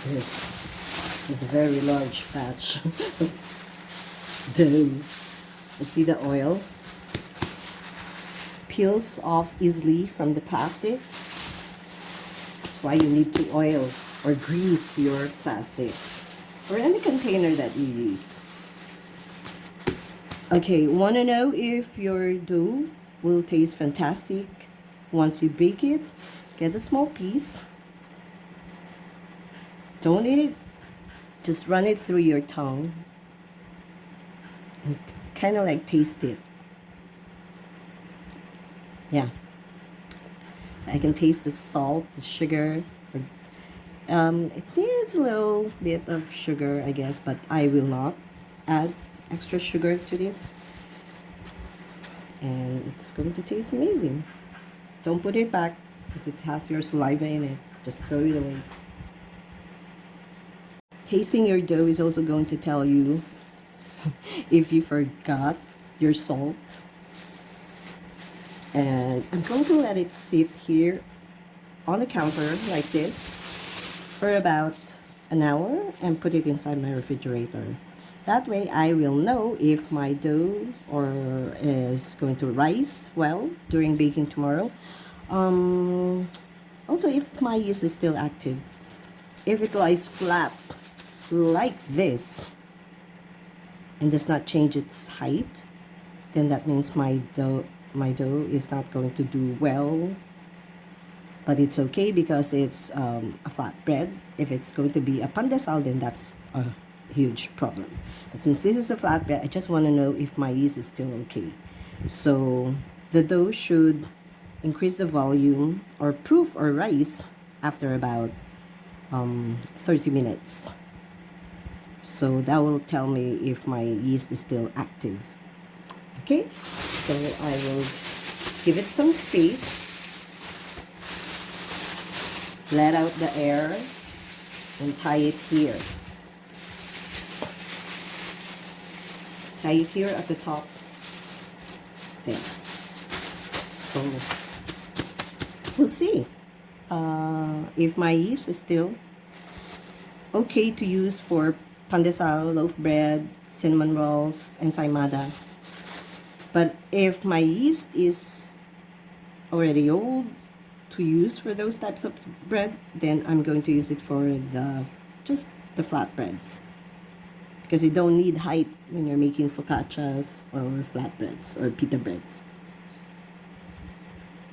This is a very large batch. Dough. You see the oil peels off easily from the plastic. That's why you need to oil or grease your plastic or any container that you use. Okay, want to know if your dough will taste fantastic once you bake it? Get a small piece. Don't eat it. Just run it through your tongue and kind of like taste it. Yeah. So I can taste the salt, the sugar. It needs a little bit of sugar, I guess, but I will not add extra sugar to this. And it's going to taste amazing. Don't put it back because it has your saliva in it. Just throw it away. Tasting your dough is also going to tell you if you forgot your salt. And I'm going to let it sit here on the counter like this for about an hour and put it inside my refrigerator. That way I will know if my dough is going to rise well during baking tomorrow. Also, if my yeast is still active. If it lies flat like this and does not change its height, then that means my dough is not going to do well. But it's okay because it's a flat bread. If it's going to be a pandesal, then that's a huge problem. But since this is a flat bread, I just want to know if my yeast is still okay. So the dough should increase the volume or proof or rise after about 30 minutes. So that will tell me if my yeast is still active. Okay, so I will give it some space. Let out the air and tie it here. Tie it here at the top. There. So we'll see if my yeast is still okay to use for pandesal, loaf bread, cinnamon rolls, ensaymada. But if my yeast is already old to use for those types of bread, then I'm going to use it for just the flatbreads, because you don't need height when you're making focaccias or flatbreads or pita breads.